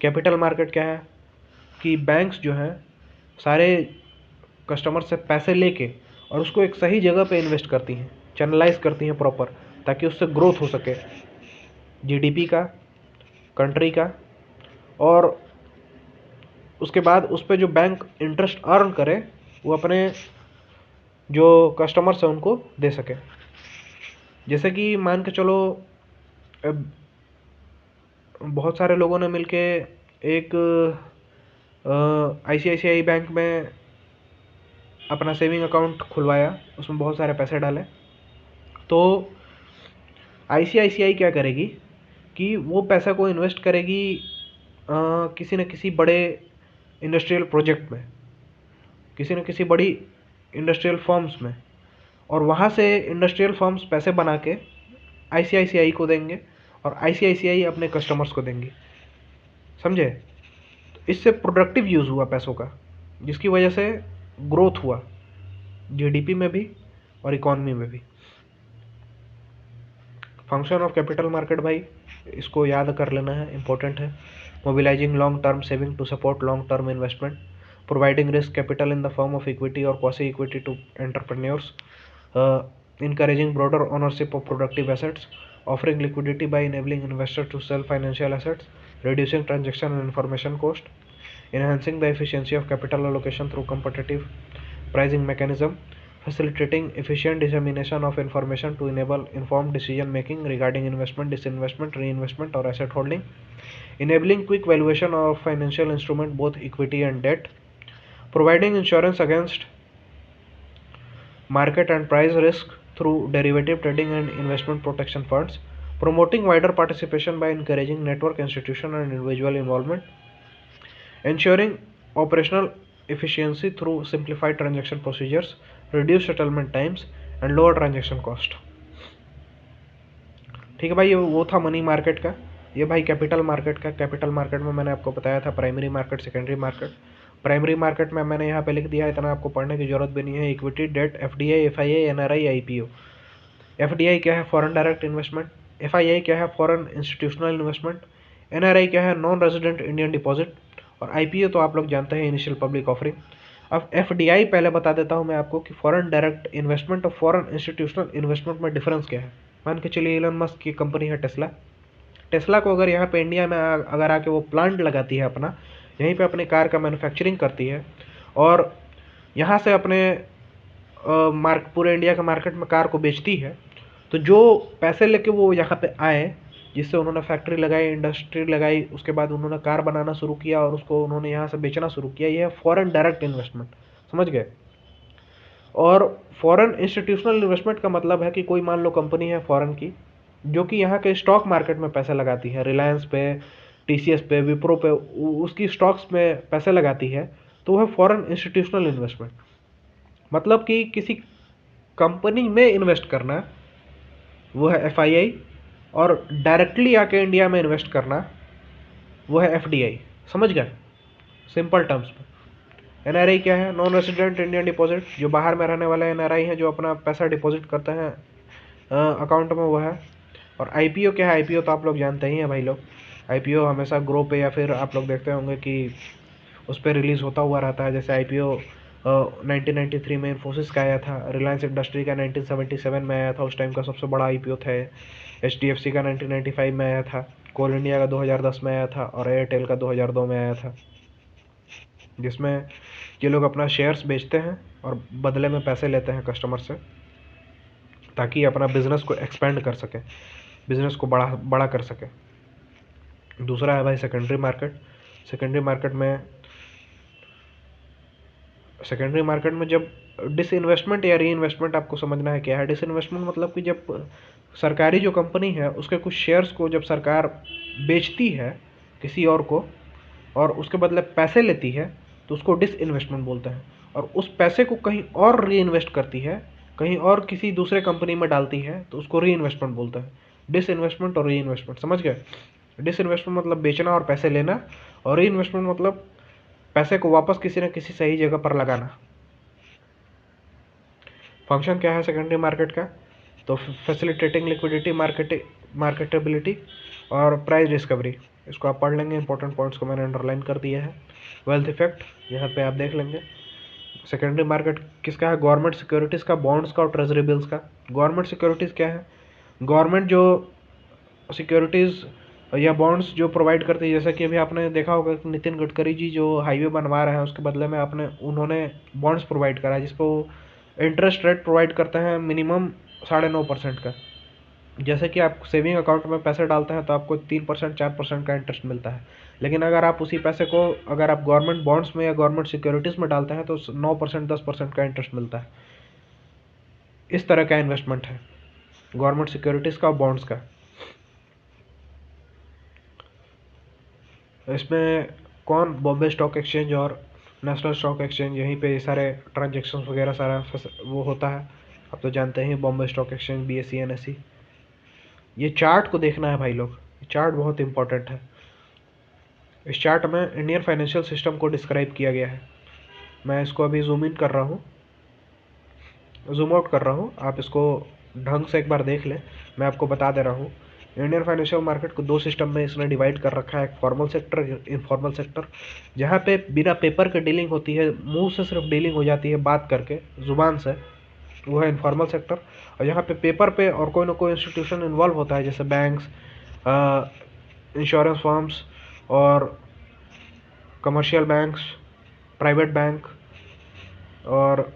कैपिटल मार्केट क्या है कि बैंक्स जो हैं सारे कस्टमर से पैसे लेके और उसको एक सही जगह पे इन्वेस्ट करती हैं, चैनलाइज करती हैं प्रॉपर, ताकि उससे ग्रोथ हो सके जीडीपी का, कंट्री का, और उसके बाद उस पर जो बैंक इंटरेस्ट अर्न करे वो अपने जो कस्टमर्स हैं उनको दे सके। जैसे कि मान के चलो बहुत सारे लोगों ने मिलके एक आईसीआईसीआई बैंक में अपना सेविंग अकाउंट खुलवाया, उसमें बहुत सारे पैसे डाले, तो आईसीआईसीआई क्या करेगी कि वो पैसा को इन्वेस्ट करेगी किसी न किसी बड़े इंडस्ट्रियल प्रोजेक्ट में, किसी न किसी बड़ी इंडस्ट्रियल फर्म्स में, और वहाँ से इंडस्ट्रियल फर्म्स पैसे बना के आईसीआईसीआई को देंगे, और ICICI अपने कस्टमर्स को देंगी, समझे। तो इससे प्रोडक्टिव यूज़ हुआ पैसों का, जिसकी वजह से ग्रोथ हुआ GDP में भी और इकॉनमी में भी। फंक्शन ऑफ कैपिटल मार्केट भाई, इसको याद कर लेना है, इंपॉर्टेंट है। Mobilising long term saving to support long term investment, providing risk capital in the form of equity और quasi equity to entrepreneurs, encouraging broader ownership of productive assets, offering liquidity by enabling investors to sell financial assets, reducing transaction and information cost, enhancing the efficiency of capital allocation through competitive pricing mechanism, facilitating efficient dissemination of information to enable informed decision making regarding investment, disinvestment, reinvestment or asset holding, enabling quick valuation of financial instrument both equity and debt, providing insurance against market and price risk through derivative trading and investment protection funds, promoting wider participation by encouraging network, institutional and individual involvement, ensuring operational efficiency through simplified transaction procedures, reduced settlement times and lower transaction cost। ठीक है भाई, ये वो था मनी मार्केट का। ये भाई कैपिटल मार्केट का। कैपिटल मार्केट में मैंने आपको बताया था primary market, secondary market. Primary market में मैंने यहाँ पे लिख दिया, इतना आपको पढ़ने की जरूरत भी नहीं है। Equity, debt, FDI, FII, NRI, IPO। FDI क्या है? Foreign direct investment. FII क्या है? Foreign institutional investment. NRI क्या है? Non resident Indian deposit. और IPO तो आप लोग जानते हैं, इनिशियल पब्लिक ऑफरिंग। अब FDI पहले बता देता हूँ मैं आपको कि फॉरेन डायरेक्ट इन्वेस्टमेंट और फॉरेन इंस्टीट्यूशनल इन्वेस्टमेंट में डिफरेंस क्या है। मान के चलिए इलन मस्क की कंपनी है टेस्ला। टेस्ला को अगर यहाँ पे इंडिया में अगर आके वो प्लांट लगाती है अपना, यहीं पे अपनी कार का मैन्युफैक्चरिंग करती है और यहाँ से अपने पूरे इंडिया के मार्केट में कार को बेचती है, तो जो पैसे लेके वो यहाँ पे आए, जिससे उन्होंने फैक्ट्री लगाई, इंडस्ट्री लगाई, उसके बाद उन्होंने कार बनाना शुरू किया और उसको उन्होंने यहाँ से बेचना शुरू किया, ये है फॉरेन डायरेक्ट इन्वेस्टमेंट, समझ गए। और फॉरेन इंस्टीट्यूशनल इन्वेस्टमेंट का मतलब है कि कोई मान लो कंपनी है फॉरेन की, जो कि यहाँ के स्टॉक मार्केट में पैसे लगाती है, रिलायंस पे, TCS पे, विप्रो पे, उसकी स्टॉक्स में पैसे लगाती है, तो वह फॉरेन इंस्टीट्यूशनल इन्वेस्टमेंट। मतलब कि किसी कंपनी में इन्वेस्ट करना, वो है FII, और डायरेक्टली आके इंडिया में इन्वेस्ट करना, वो है FDI। समझ गए सिंपल टर्म्स में। NRI क्या है? Non resident Indian deposit. जो बाहर में रहने वाले NRI हैं, जो अपना पैसा डिपॉजिट करते हैं अकाउंट में, वो है। और IPO क्या है? IPO तो आप लोग जानते ही हैं भाई लोग। IPO हमेशा ग्रो पे, या फिर आप लोग देखते होंगे कि उस पर रिलीज होता हुआ रहता है। जैसे IPO 1993 में इन्फोसिस का आया था, रिलायंस इंडस्ट्री का 1977 में आया था, उस टाइम का सबसे बड़ा IPO था। HDFC का 1995 में आया था, कोल इंडिया का 2010 में आया था और एयरटेल का 2002 में आया था, जिसमें ये लोग अपना शेयर्स बेचते हैं और बदले में पैसे लेते हैं कस्टमर से, ताकि अपना बिजनेस को एक्सपेंड कर सके, बिजनेस को बड़ा कर सके। दूसरा है भाई सेकेंडरी मार्केट। सेकेंडरी मार्केट में जब डिसइन्वेस्टमेंट या रीइन्वेस्टमेंट, आपको समझना है क्या है। डिसइन्वेस्टमेंट मतलब कि जब सरकारी जो कंपनी है उसके कुछ शेयर्स को जब सरकार बेचती है किसी और को और उसके बदले पैसे लेती है, तो उसको डिसइन्वेस्टमेंट बोलते हैं। और उस पैसे को कहीं और रीइन्वेस्ट करती है, कहीं और किसी दूसरे कंपनी में डालती है, तो उसको रीइन्वेस्टमेंट बोलते हैं। डिसइन्वेस्टमेंट और रीइन्वेस्टमेंट, समझ गए। डिसइन्वेस्टमेंट मतलब बेचना और पैसे लेना, और रीइन्वेस्टमेंट मतलब पैसे को वापस किसी न किसी सही जगह पर लगाना। फंक्शन क्या है सेकेंडरी मार्केट का? तो फैसिलिटेटिंग लिक्विडिटी, मार्केटेबिलिटी और प्राइस डिस्कवरी। इसको आप पढ़ लेंगे, इंपॉर्टेंट पॉइंट्स को मैंने अंडरलाइन कर दिया है। वेल्थ इफेक्ट यहाँ पे आप देख लेंगे। सेकेंडरी मार्केट किसका है? गवर्नमेंट सिक्योरिटीज़ का, बॉन्ड्स का और ट्रेजरी बिल्स का। गवर्नमेंट सिक्योरिटीज़ क्या है? गवर्नमेंट जो सिक्योरिटीज़ या बॉन्ड्स जो प्रोवाइड करती है, जैसा कि अभी आपने देखा होगा कि नितिन गडकरी जी जो हाईवे बनवा रहे हैं, उसके बदले में उन्होंने बॉन्ड्स प्रोवाइड करा है, जिसको इंटरेस्ट रेट प्रोवाइड करते हैं मिनिमम 9.5% का। जैसे कि आप सेविंग अकाउंट में पैसे डालते हैं तो आपको 3% 4% का इंटरेस्ट मिलता है, लेकिन अगर आप उसी पैसे को अगर आप गवर्नमेंट बॉन्ड्स में या गवर्नमेंट सिक्योरिटीज़ में डालते हैं तो 9% 10% का इंटरेस्ट मिलता है। इस तरह का इन्वेस्टमेंट है गवर्नमेंट सिक्योरिटीज़ का और बॉन्ड्स का। इसमें कौन? बॉम्बे स्टॉक एक्सचेंज और नेशनल स्टॉक एक्सचेंज, यहीं पे सारे ट्रांजेक्शन वगैरह सारा वो होता है। आप तो जानते हैं Bombay stock exchange, BSE, NSE। ये चार्ट को देखना है भाई लोग, चार्ट बहुत इंपॉर्टेंट है। इस चार्ट में इंडियन फाइनेंशियल सिस्टम को डिस्क्राइब किया गया है। मैं इसको अभी जूम इन कर रहा हूँ, जूम आउट कर रहा हूँ, आप इसको ढंग से एक बार देख लें। मैं आपको बता दे रहा हूँ, इंडियन फाइनेंशियल मार्केट को दो सिस्टम में इसने डिवाइड कर रखा है, एक फॉर्मल सेक्टर, इनफॉर्मल सेक्टर, जहाँ पे बिना पेपर के डीलिंग होती है, मुंह से सिर्फ डीलिंग हो जाती है, बात करके, जुबान से, वो है इनफॉर्मल सेक्टर। और यहाँ पे पेपर पे और कोई ना कोई इंस्टीट्यूशन इन्वॉल्व होता है, जैसे बैंक्स, इंश्योरेंस फर्म्स और कमर्शियल बैंक्स, प्राइवेट बैंक और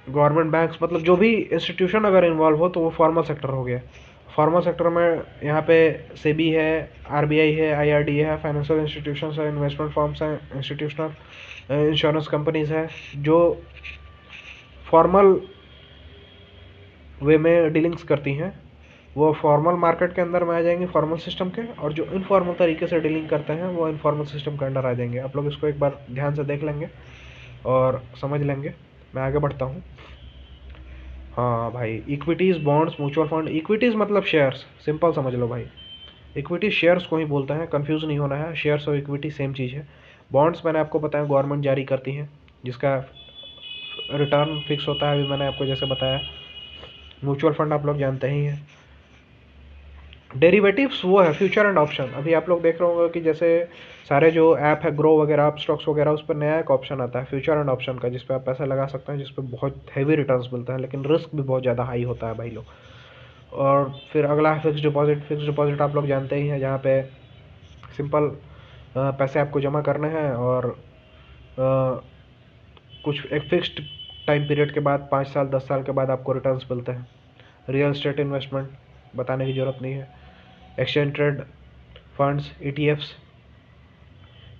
गवर्नमेंट बैंक्स, मतलब जो भी इंस्टीट्यूशन अगर इन्वॉल्व हो तो वो फॉर्मल सेक्टर हो गया। फॉर्मल सेक्टर में यहाँ पे सेबी है, आरबीआई है, आईआरडीए है, फाइनेंशियल इंस्टीट्यूशंस है, इन्वेस्टमेंट फर्म्स हैं, इंस्टीट्यूशनल इंश्योरेंस कंपनीज है, जो फॉर्मल वे में डीलिंग्स करती हैं, वो फॉर्मल मार्केट के अंदर में आ जाएंगे, फॉर्मल सिस्टम के। और जो इनफॉर्मल तरीके से डीलिंग करते हैं वो इनफॉर्मल सिस्टम के अंडर आ जाएंगे। आप लोग इसको एक बार ध्यान से देख लेंगे और समझ लेंगे। मैं आगे बढ़ता हूँ। हाँ भाई, equities, bonds, mutual fund. Equities मतलब शेयर्स, सिंपल समझ लो भाई। इक्विटी शेयर्स को ही बोलते हैं, कंफ्यूज नहीं होना है। शेयर्स और इक्विटी सेम चीज़ है। बॉन्ड्स मैंने आपको बताया गवर्नमेंट जारी करती है, जिसका रिटर्न फिक्स होता है, अभी मैंने आपको जैसे बताया। म्यूचुअल फंड आप लोग जानते ही हैं। डेरिवेटिव्स वो है फ्यूचर एंड ऑप्शन। अभी आप लोग देख रहे होंगे कि जैसे सारे जो ऐप है, ग्रो वगैरह, आप स्टॉक्स वगैरह, उस पर नया एक ऑप्शन आता है फ्यूचर एंड ऑप्शन का, जिसपे आप पैसा लगा सकते हैं, जिसपे बहुत हैवी रिटर्न्स मिलता है, लेकिन रिस्क भी बहुत ज़्यादा हाई होता है भाई लोग। और फिर अगला है फिक्स डिपॉजिट। फिक्स डिपॉजिट आप लोग जानते ही हैं, जहाँ पे सिंपल पैसे आपको जमा करने हैं और कुछ एक फिक्स्ड टाइम पीरियड के बाद, 5 साल 10 साल के बाद आपको रिटर्न्स मिलते हैं। रियल एस्टेट इन्वेस्टमेंट बताने की ज़रूरत नहीं है। एक्सचेंज ट्रेड फंड्स, ईटीएफ्स,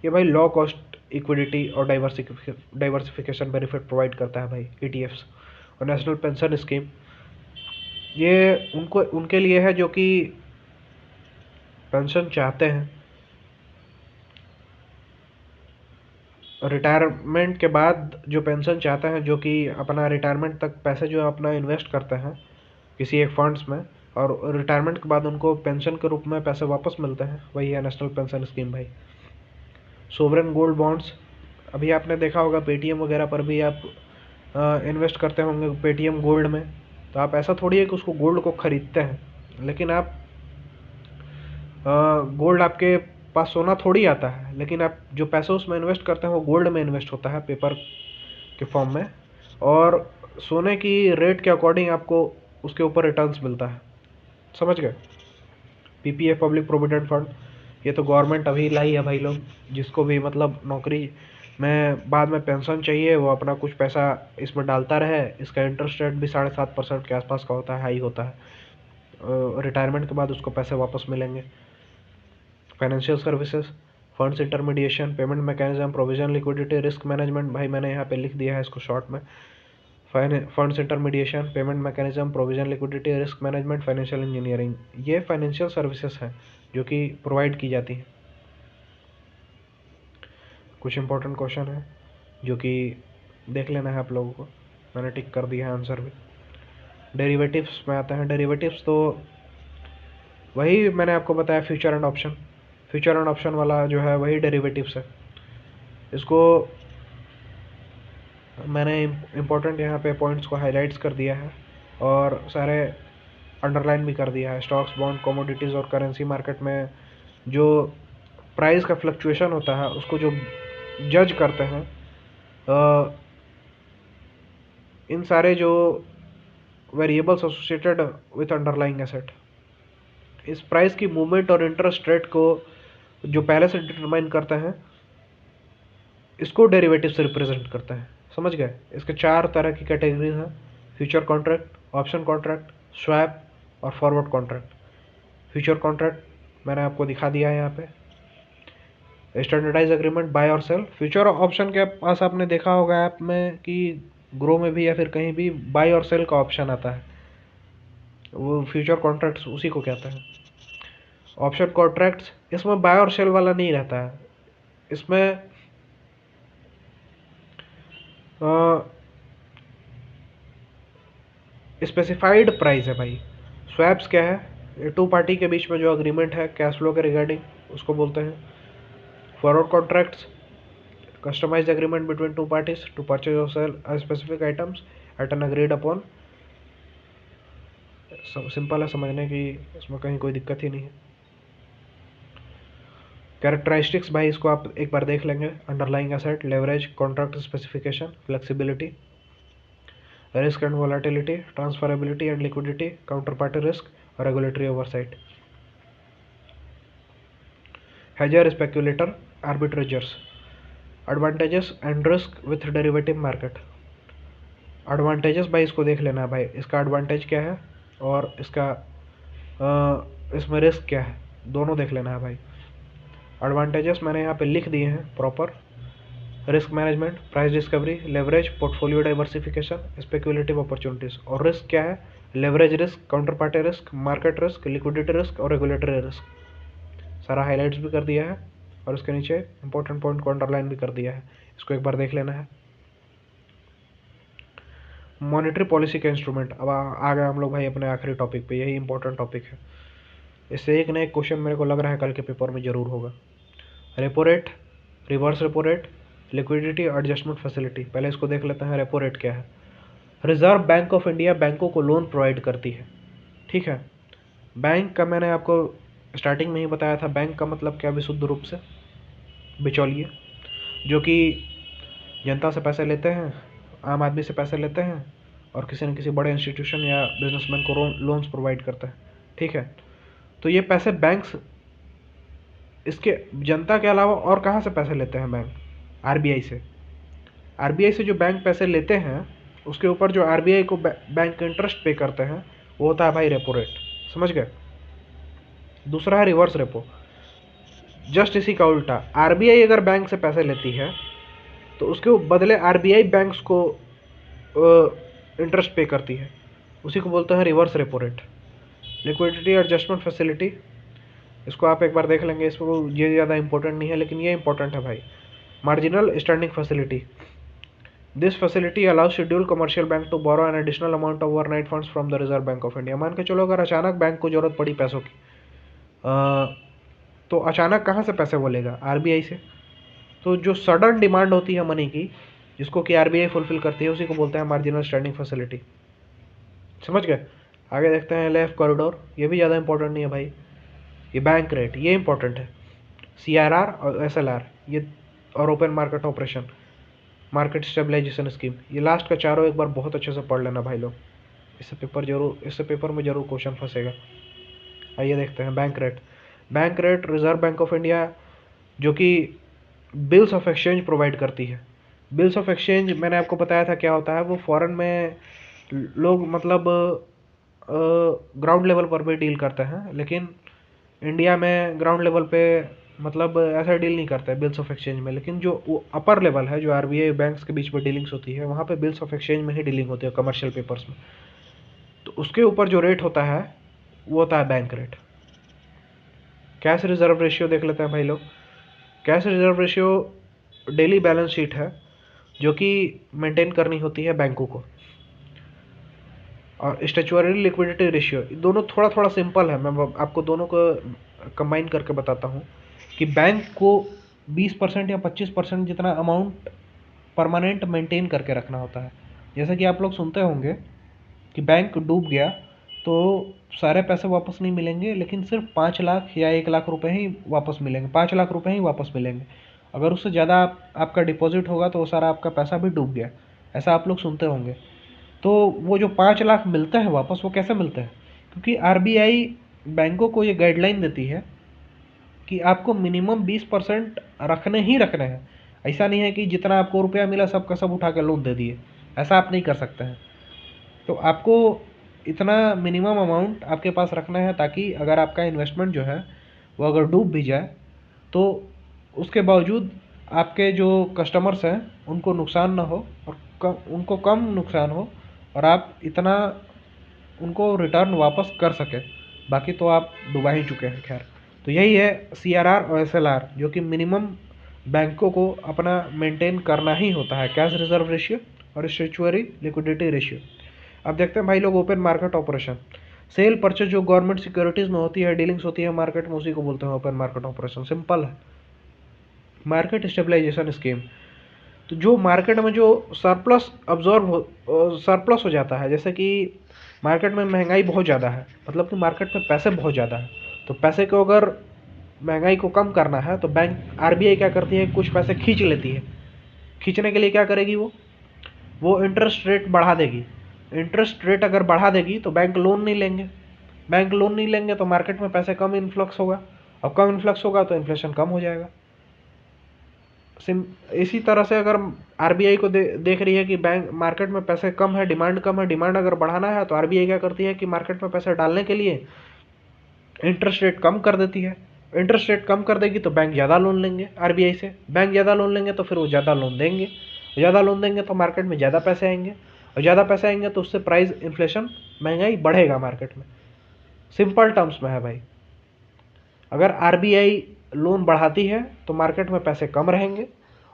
ये भाई लो कॉस्ट इक्विडिटी और डाइवर्सिफिकेशन बेनिफिट प्रोवाइड करता है भाई ईटीएफ्स। और नेशनल पेंशन स्कीम, ये उनको उनके लिए है जो कि पेंशन चाहते हैं, रिटायरमेंट के बाद जो पेंशन चाहते हैं, जो कि अपना रिटायरमेंट तक पैसे जो अपना इन्वेस्ट करते हैं किसी एक फंड्स में, और रिटायरमेंट के बाद उनको पेंशन के रूप में पैसे वापस मिलते हैं, वही है नेशनल पेंशन स्कीम भाई। सोवरेन गोल्ड बॉन्ड्स, अभी आपने देखा होगा पेटीएम वगैरह पर भी आप इन्वेस्ट करते होंगे पेटीएम गोल्ड में। तो आप ऐसा थोड़ी है कि उसको गोल्ड को खरीदते हैं, लेकिन आप गोल्ड आपके पास सोना थोड़ी आता है, लेकिन आप जो पैसे उसमें इन्वेस्ट करते हैं वो गोल्ड में इन्वेस्ट होता है, पेपर के फॉर्म में। और सोने की रेट के अकॉर्डिंग आपको उसके ऊपर रिटर्न्स मिलता है, समझ गए। पीपीएफ, पब्लिक प्रोविडेंट फंड, ये तो गवर्नमेंट अभी लाई है भाई लोग। जिसको भी मतलब नौकरी में बाद में पेंशन चाहिए, वो अपना कुछ पैसा इसमें डालता रहे। इसका इंटरेस्ट रेट भी 7.5% के आसपास का होता है, हाई होता है। रिटायरमेंट के बाद उसको पैसे वापस मिलेंगे। Financial services, funds intermediation, payment mechanism, provision, liquidity, risk management, भाई मैंने यहाँ पे लिख दिया है इसको शॉर्ट में। Funds intermediation, payment mechanism, provision, liquidity, risk management, financial engineering, ये फाइनेंशियल सर्विसेज हैं जो कि प्रोवाइड की जाती हैं। कुछ इंपॉर्टेंट क्वेश्चन है जो कि देख लेना है आप लोगों को, मैंने टिक कर दिया है आंसर भी। डेरिवेटिव्स में आते हैं। डेरिवेटिव्स तो वही मैंने आपको बताया, future and option. Future and option वाला जो है वही डेरिवेटिव्स है। इसको मैंने इम्पोर्टेंट यहाँ पे पॉइंट्स को हाईलाइट्स कर दिया है और सारे अंडरलाइन भी कर दिया है। स्टॉक्स, बॉन्ड, कमोडिटीज़ और करेंसी मार्केट में जो प्राइस का फ्लक्चुएशन होता है, उसको जो जज करते हैं, इन सारे जो variables associated with underlying asset, इस प्राइस की मूवमेंट और इंटरेस्ट रेट को जो पहले से डिटरमाइन करते हैं, इसको डेरिवेटिव से रिप्रेजेंट करता है, समझ गए। इसके 4 तरह की कैटेगरीज हैं: future contract, option contract, swap और फॉरवर्ड कॉन्ट्रैक्ट। फ्यूचर कॉन्ट्रैक्ट मैंने आपको दिखा दिया है यहाँ पे। स्टैंडर्डाइज एग्रीमेंट, बाय और सेल। फ्यूचर ऑप्शन के पास आपने देखा होगा ऐप में कि ग्रो में भी या फिर कहीं भी बाय और सेल का ऑप्शन आता है, वो फ्यूचर कॉन्ट्रैक्ट्स उसी को कहते हैं। ऑप्शन कॉन्ट्रैक्ट्स, इसमें बाय और सेल वाला नहीं रहता है, इसमें स्पेसिफाइड प्राइस है भाई। स्वैप्स क्या है, ये टू पार्टी के बीच में जो अग्रीमेंट है कैश फ्लो के रिगार्डिंग उसको बोलते हैं। Forward contracts, customised agreement between two parties to purchase और sale specific items at an agreed upon. Simple है समझने की, इसमें कहीं कोई दिक्कत ही नहीं है। कैरेक्टरिस्टिक्स भाई इसको आप एक बार देख लेंगे। Underlying asset, leverage, contract specification, flexibility, risk and volatility, transferability and liquidity, counter party risk और regulatory oversight. Hedger, speculator, arbitrageurs, advantages and risk with derivative market. Advantages भाई इसको देख लेना भाई, इसका एडवांटेज क्या है और इसका इसमें रिस्क क्या है, दोनों देख लेना है भाई। एडवांटेजेस मैंने यहाँ पे लिख दिए हैं proper. Risk management, price discovery, leverage, portfolio diversification, speculative opportunities. और रिस्क क्या है, leverage risk, counter party risk, market risk, liquidity risk और रेगुलेटरी रिस्क। सारा हाईलाइट्स भी कर दिया है और उसके नीचे इंपॉर्टेंट पॉइंट को अंडरलाइन भी कर दिया है, इसको एक बार देख लेना है। मॉनेटरी पॉलिसी के इंस्ट्रूमेंट। अब आ गए हम लोग भाई अपने आखिरी टॉपिक पे, यही इंपॉर्टेंट टॉपिक है। इससे एक न एक क्वेश्चन मेरे को लग रहा है कल के पेपर में जरूर होगा। Repo rate, reverse repo rate, liquidity adjustment facility. पहले इसको देख लेते हैं, रेपो रेट क्या है। रिजर्व बैंक ऑफ इंडिया बैंकों को लोन प्रोवाइड करती है, ठीक है। बैंक का मैंने आपको स्टार्टिंग में ही बताया था, बैंक का मतलब क्या, विशुद्ध रूप से बिचौलिए, जो कि जनता से पैसे लेते हैं, आम आदमी से पैसे लेते हैं और किसी न किसी बड़े इंस्टीट्यूशन या बिजनेसमैन को लोन्स प्रोवाइड करते हैं, ठीक है। तो ये पैसे बैंक्स, इसके जनता के अलावा और कहाँ से पैसे लेते हैं बैंक, आरबीआई से। आरबीआई से जो बैंक पैसे लेते हैं उसके ऊपर जो आरबीआई को बैंक इंटरेस्ट पे करते हैं वो होता है भाई रेपो रेट, समझ गए। दूसरा है रिवर्स रेपो, जस्ट इसी का उल्टा। आरबीआई अगर बैंक से पैसे लेती है तो उसके बदले आरबीआई बैंक्स को इंटरेस्ट पे करती है, उसी को बोलते हैं reverse repo rate. Liquidity adjustment facility, इसको आप एक बार देख लेंगे, इसको ये ज़्यादा इंपॉर्टेंट नहीं है लेकिन ये इंपॉर्टेंट है भाई। Marginal standing facility, this facility allow schedule commercial bank to borrow an additional amount of overnight funds from the Reserve Bank of India. मान के चलो अगर अचानक बैंक को जरूरत पड़ी पैसों की, तो अचानक कहाँ से पैसे वो लेगा, आरबीआई से। तो जो सडन डिमांड होती है मनी की, जिसको कि आरबीआई फुलफिल करती है, उसी को बोलते हैं मार्जिनल स्टैंडिंग फैसिलिटी, समझ गए। आगे देखते हैं लेफ्ट कॉरिडोर, ये भी ज़्यादा इंपॉर्टेंट नहीं है भाई। ये बैंक रेट, ये इंपॉर्टेंट है। सीआरआर और एसएलआर, ये और open market operation, market stabilization scheme, ये लास्ट का चारों एक बार बहुत अच्छे से पढ़ लेना भाई लोग, इससे पेपर में जरूर क्वेश्चन फंसेगा। आइए देखते हैं bank rate. Bank rate reserve Bank of India जो कि बिल्स ऑफ एक्सचेंज प्रोवाइड करती है। बिल्स ऑफ एक्सचेंज मैंने आपको बताया था क्या होता है, वो फॉरेन में लोग मतलब ग्राउंड लेवल पर भी डील करते हैं, लेकिन इंडिया में ग्राउंड लेवल पे मतलब ऐसा डील नहीं करता है बिल्स ऑफ एक्सचेंज में। लेकिन जो वो अपर लेवल है, जो आरबीआई बैंक्स के बीच में डीलिंग्स होती है, वहाँ पे बिल्स ऑफ एक्सचेंज में ही डीलिंग होती है कमर्शियल पेपर्स में। तो उसके ऊपर जो रेट होता है वो होता है bank rate. Cash reserve ratio देख लेते हैं भाई लोग। Cash reserve ratio daily balance sheet है जो कि मेंटेन करनी होती है बैंकों को। और स्टैच्यूटरी लिक्विडिटी रेशियो, दोनों थोड़ा थोड़ा सिंपल है, मैं आपको दोनों को कंबाइन करके बताता हूँ कि बैंक को 20% या 25% जितना अमाउंट परमानेंट मेंटेन करके रखना होता है। जैसे कि आप लोग सुनते होंगे कि बैंक डूब गया तो सारे पैसे वापस नहीं मिलेंगे, लेकिन सिर्फ 5 लाख या 1 लाख रुपए ही वापस मिलेंगे, 5 लाख रुपए ही वापस मिलेंगे। अगर उससे ज़्यादा आपका डिपॉजिट होगा तो वो सारा आपका पैसा भी डूब गया, ऐसा आप लोग सुनते होंगे। तो वो जो 5 लाख मिलते हैं वापस, वो कैसे मिलते हैं, क्योंकि आरबीआई बैंकों को ये गाइडलाइन देती है कि आपको मिनिमम 20% रखने ही रखने हैं। ऐसा नहीं है कि जितना आपको रुपया मिला सबका सब उठा के लोन दे दिए, ऐसा आप नहीं कर सकते हैं। तो आपको इतना मिनिमम अमाउंट आपके पास रखना है, ताकि अगर आपका इन्वेस्टमेंट जो है वो अगर डूब भी जाए तो उसके बावजूद आपके जो कस्टमर्स हैं उनको नुकसान ना हो और उनको कम नुकसान हो और आप इतना उनको रिटर्न वापस कर सकें। बाकी तो आप डुबा ही चुके हैं। खैर, तो यही है सीआरआर और एसएलआर, जो कि मिनिमम बैंकों को अपना मेंटेन करना ही होता है, कैश रिजर्व रेशियो और स्टैच्यूटरी लिक्विडिटी रेशियो। अब देखते हैं भाई लोग open market operation. Cell purchase जो गवर्नमेंट सिक्योरिटीज में होती है, डीलिंग्स होती है मार्केट में, उसी को बोलते हैं ओपन मार्केट ऑपरेशन। सिंपल है। मार्केट स्टेबलाइजेशन स्कीम, तो जो मार्केट में जो सरप्लस हो जाता है, जैसे कि मार्केट में महंगाई बहुत ज़्यादा है, मतलब कि मार्केट में पैसे बहुत ज़्यादा है, तो पैसे को अगर महंगाई को कम करना है तो बैंक आरबीआई क्या करती है, कुछ पैसे खींच लेती है। खींचने के लिए क्या करेगी, वो इंटरेस्ट रेट बढ़ा देगी। इंटरेस्ट रेट अगर बढ़ा देगी तो बैंक लोन नहीं लेंगे। बैंक लोन नहीं लेंगे तो मार्केट में पैसे कम इन्फ्लक्स होगा, और कम इन्फ्लक्स होगा तो इन्फ्लेशन कम हो जाएगा। इसी तरह से अगर आरबीआई को देख रही है कि बैंक मार्केट में पैसे कम है, डिमांड कम है, डिमांड अगर बढ़ाना है, तो आरबीआई क्या करती है कि मार्केट में पैसे डालने के लिए इंटरेस्ट रेट कम कर देती है। इंटरेस्ट रेट कम कर देगी तो बैंक ज़्यादा लोन लेंगे आरबीआई से। बैंक ज़्यादा लोन लेंगे तो फिर वो ज़्यादा लोन देंगे। ज़्यादा लोन देंगे तो मार्केट में ज़्यादा पैसे आएंगे, और ज़्यादा पैसे आएंगे तो उससे प्राइस इन्फ्लेशन, महंगाई बढ़ेगा मार्केट में। सिंपल टर्म्स में है भाई, अगर आरबीआई लोन बढ़ाती है तो मार्केट में पैसे कम रहेंगे,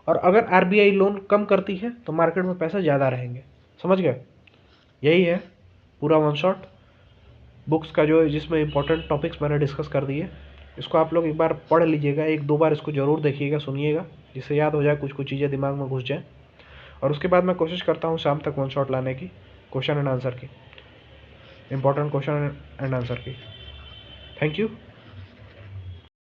और अगर आरबीआई लोन कम करती है तो मार्केट में पैसे ज़्यादा रहेंगे। समझ गए? यही है पूरा वन शॉट बुक्स का, जो जिसमें इंपॉर्टेंट टॉपिक्स मैंने डिस्कस कर दिए। इसको आप लोग एक बार पढ़ लीजिएगा, एक दो बार इसको ज़रूर देखिएगा, सुनिएगा, जिससे याद हो जाए, कुछ कुछ चीज़ें दिमाग में घुस जाए। और उसके बाद मैं कोशिश करता हूँ शाम तक वन शॉट लाने की, क्वेश्चन एंड आंसर की, इंपॉर्टेंट क्वेश्चन एंड आंसर की। Thank you.